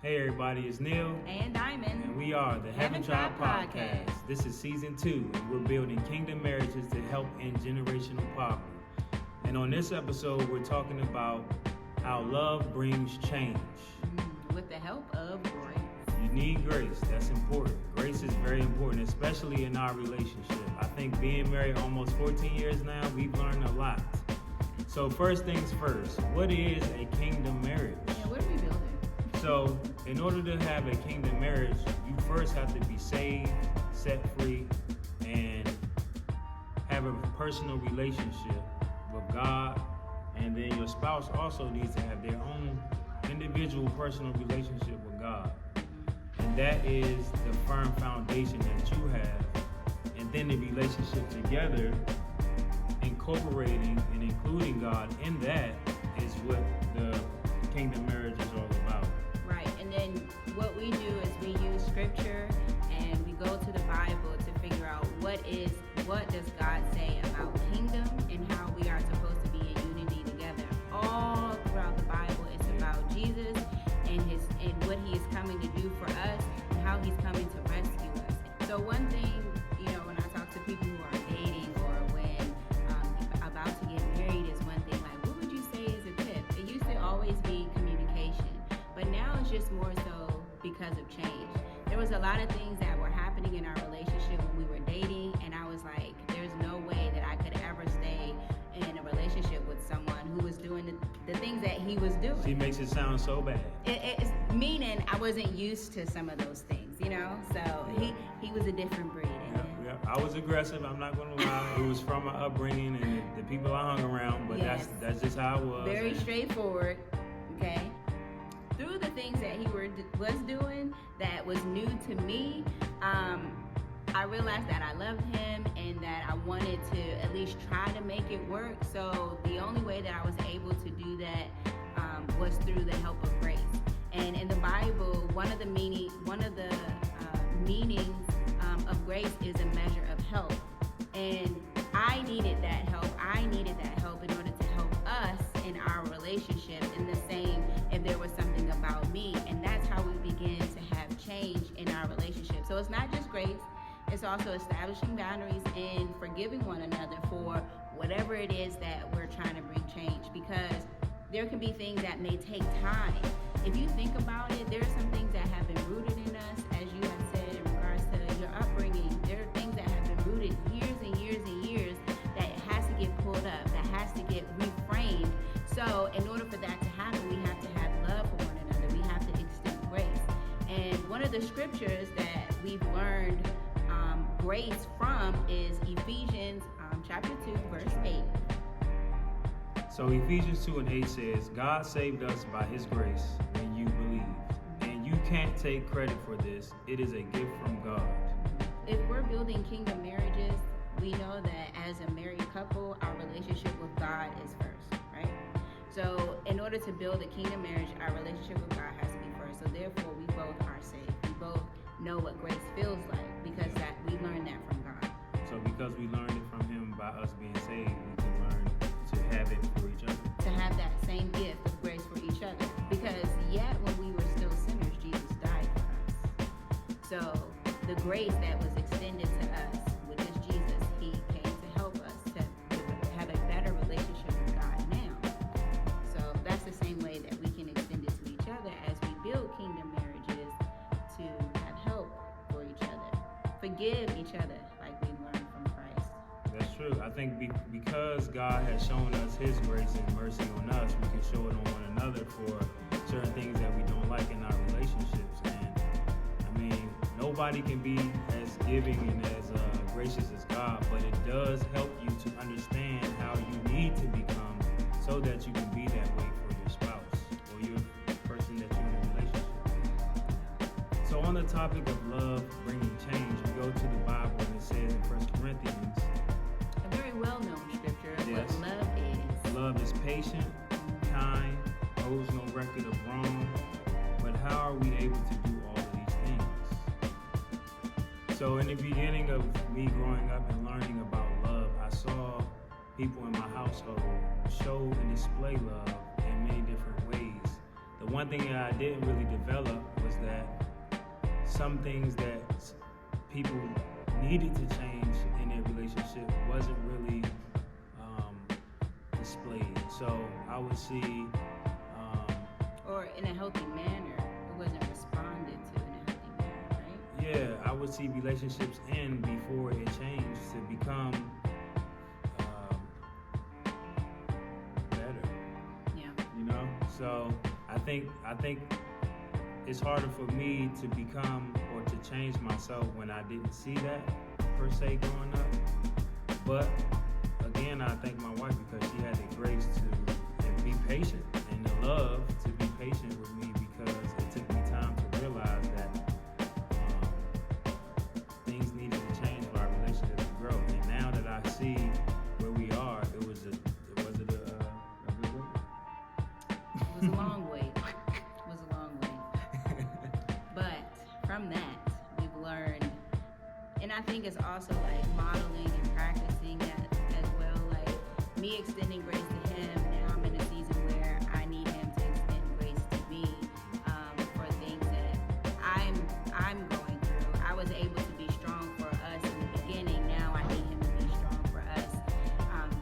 Hey everybody, it's Neil. And Diamond. And we are the Heaven Tribe Podcast. This is season 2, and we're building kingdom marriages to help end generational poverty. And on this episode, we're talking about how love brings change. With the help of grace. You need grace. That's important. Grace is very important, especially in our relationship. I think being married almost 14 years now, we've learned a lot. So first things first, what is a kingdom marriage? Yeah, what are we building? So, in order to have a kingdom marriage, you first have to be saved, set free, and have a personal relationship with God. And then your spouse also needs to have their own individual personal relationship with God. And that is the firm foundation that you have. And then the relationship together, incorporating and including God in that, is what the kingdom marriage is all about. Right, and then what we do is we use scripture and we go to the Bible to figure out what does God say about kingdom and how we are supposed to be in unity together. All throughout the Bible, it's about Jesus and what he is coming to do for us and how he's coming to rescue us. So one thing, when I talk to people who are dating or when about to get married is one thing, like, what would you say is a tip? It used to always be communication, but now it's just more so because of change. There was a lot of things that were happening in our relationship when we were dating, and I was like, there's no way that I could ever stay in a relationship with someone who was doing the things that he was doing. She makes it sound so bad. It's meaning I wasn't used to some of those things, So he was a different breed. Yeah, I was aggressive. I'm not going to lie. It was from my upbringing and the people I hung around, but yes. that's just how it was. Very straightforward. Okay. Through the things that he was doing that was new to me, I realized that I loved him and that I wanted to at least try to make it work. So the only way that I was able to do that was through the help of grace. And in the Bible, one of the meanings of grace is a measure of help. And I needed that help. I needed that help in order to help us in our relationship, in the same if there was something about me. And that's how we begin to have change in our relationship. So it's not just grace. It's also establishing boundaries and forgiving one another for whatever it is that we're trying to bring change. Because there can be things that may take time. If you think about it, there are some things that have been rooted in us, as you have said, in regards to your upbringing. There are things that have been rooted years and years and years that has to get pulled up, that has to get reframed. So in order for that to happen, we have to have love for one another. We have to extend grace. And one of the scriptures that we've learned grace from is Ephesians chapter 2, verse 8. So Ephesians 2 and 8 says, God saved us by his grace when you believed. And you can't take credit for this. It is a gift from God. If we're building kingdom marriages, we know that as a married couple, our relationship with God is first, right? So in order to build a kingdom marriage, our relationship with God has to be first. So therefore, we both are saved. We both know what grace feels like because that we learned that from God. So because we learned it from him by us being saved, we can learn to have it for each other. To have that same gift of grace for each other. Because yet when we were still sinners, Jesus died for us. So the grace that was extended to us with this Jesus, he came to help us to have a better relationship with God now. So that's the same way that we can extend it to each other as we build kingdom marriages to have help for each other. Forgive each other like we learned from Christ. That's true. I think because God has shown us his grace and mercy on us, we can show it on one another for certain things that we don't like in our relationships. And I mean, nobody can be as giving and as gracious as God, but it does help you to understand how you need to become so that you can be that way for your spouse or your person that you're in a relationship with. So on the topic of love bringing change, we go to the Bible and it says in 1 Corinthians, a very well-known scripture of yes, what love is. Love is patient, kind, holds no record of wrong. But how are we able to do all of these things? So in the beginning of me growing up and learning about love, I saw people in my household show and display love in many different ways. The one thing that I didn't really develop some things that people needed to change in their relationship wasn't really displayed. So I would see, or in a healthy manner, it wasn't responded to in a healthy manner, right? yeah, I would see relationships end before it changed to become better. Yeah. You know, so I think it's harder for me to become or to change myself when I didn't see that per se growing up. But again, I thank my wife because she had the grace to and be patient and the love to be patient with me, because it took me time to realize that things needed to change for our relationship to grow. And now that I see where we are, it was a good way. It was a long way. It was a long way. But from that, we've learned, and I think it's also like modeling and practicing that as well. Like me extending grace to him. Now I'm in a season where I need him to extend grace to me for things that I'm going through. I was able to be strong for us in the beginning. Now I need him to be strong for us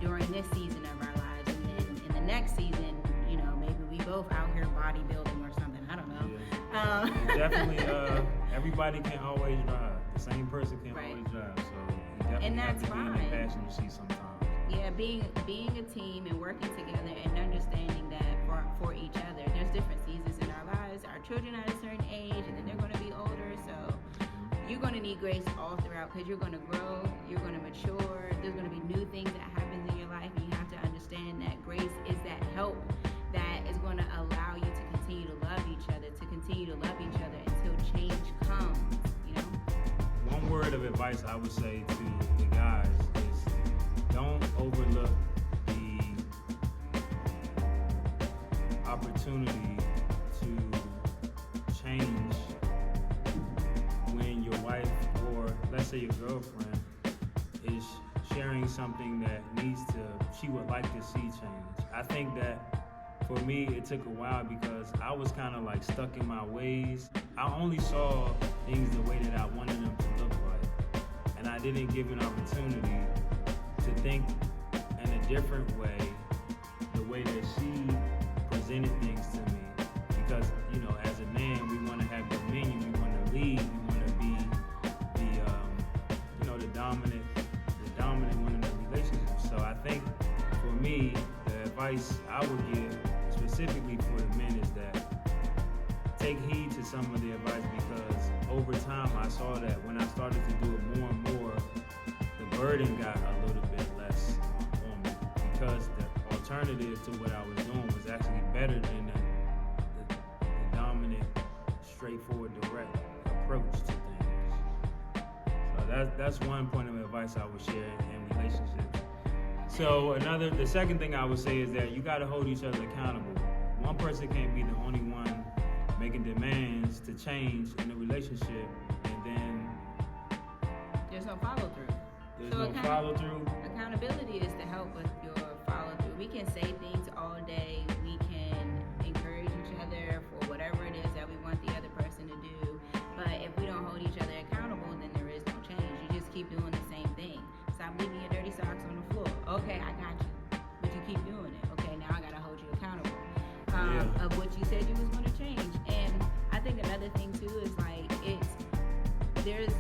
during this season of our lives, and then in the next season, you know, maybe we both out here bodybuilding or something. I don't know. Yeah. Definitely, everybody can't always drive. The same person can't Right. always drive. So you definitely And have that's to be in fine. the passenger seat sometimes. Yeah, being a team and working together and understanding that for each other. There's different seasons in our lives. Our children at a certain age, and then they're going to be older. So you're going to need grace all throughout because you're going to grow, you're going to mature. There's going to be new things that happen in your life, and you have to understand that grace is that help that is going to allow you to continue to love each other, until change comes. You know. One word of advice I would say to the guys is don't overlook the opportunity to change when your wife, or let's say your girlfriend, is sharing something that she would like to see change. I think that for me, it took a while because I was kind of like stuck in my ways. I only saw things the way that I wanted them to look like. And I didn't give an opportunity to think in a different way, the way that she presented things to me. Because, you know, as a man, we want to have dominion, we want to lead, we want to be the dominant one in the relationship. So I think for me, the advice I would give specifically for the men is that take heed to some of the advice, because over time I saw that when I started to do it more and more, the burden got a little bit less on me, because the alternative to what I was doing was actually better than the dominant, straightforward, direct approach to things. So that's one point of advice I would share in relationships. So the second thing I would say is that you got to hold each other accountable. One person can't be the only one making demands to change in a relationship, and then There's no follow through. there's no follow through. Accountability is to help with your follow through. We can say things all day. We can encourage each other for whatever it is that we want the other person to do. But if we don't hold each other accountable, then there is no change. You just keep doing the same thing. Stop leaving your dirty socks on the floor. Okay, I got you. But you keep doing it. Okay, now I gotta hold you accountable of what you said you was going to change. And I think another thing too is like there's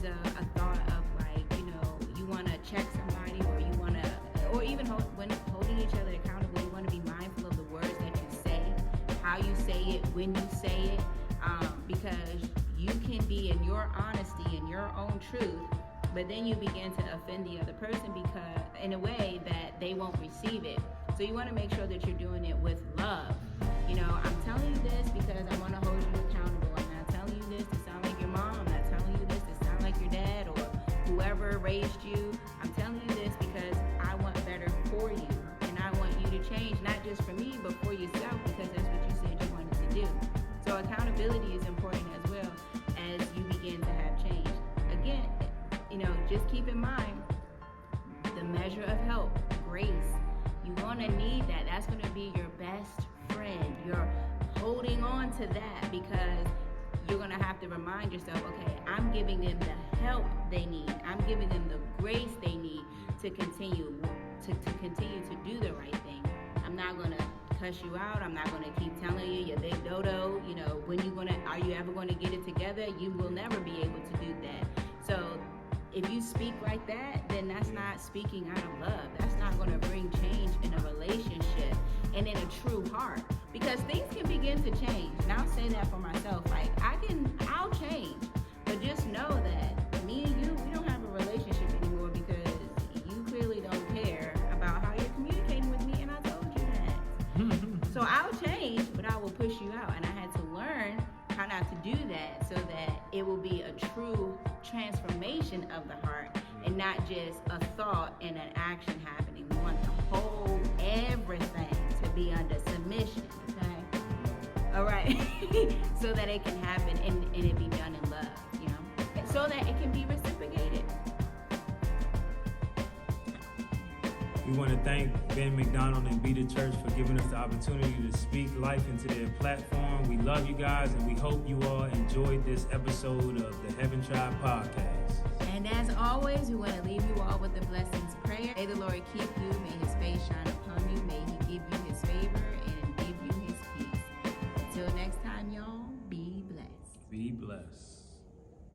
a thought of like, you know, you want to check somebody, or you want to, or even when holding each other accountable, you want to be mindful of the words that you say, how you say it, when you say it, because you can be in your honesty and your own truth, but then you begin to offend the other person because in a way that they won't receive it. So you want to make sure that you're doing it with love. You know, I'm telling you this because I want to hold you accountable. I'm not telling you this to sound like your mom. I'm not telling you this to sound like your dad or whoever raised you. I'm telling you this because I want better for you. And I want you to change, not just for me, but for yourself, because that's what you said you wanted to do. So accountability is important as well as you begin to have change. Again, you know, just keep in mind the measure of help, grace. You're going to need that. That's going to be your best friend. You're holding on to that because you're going to have to to remind yourself, okay, I'm giving them the help they need. I'm giving them the grace they need to continue to do the right thing. I'm not gonna cuss you out. I'm not gonna keep telling you you're big dodo. You know, are you ever gonna get it together? You will never be able to do that. So if you speak like that, then that's not speaking out of love. That's not gonna bring change in a relationship and in a true heart. Because things can begin to change. And I'll say that for myself. Like, I'll change. But just know that me and you, we don't have a relationship anymore because you clearly don't care about how you're communicating with me, and I told you that. So I'll change, but I will push you out. And I had to learn how not to do that so that it will be a true transformation of the heart and not just a thought and an action happening. We want the whole everything to be under submission, okay? All right. So that it can happen and it be done in love, you know? So that it can be reciprocated. We want to thank Ben McDonald and Be the Church for giving us the opportunity to speak life into their platform. We love you guys, and we hope you all enjoyed this episode of the Heaven Tribe Podcast. And as always, we want to leave you all with the blessings prayer. May the Lord keep you. May his face shine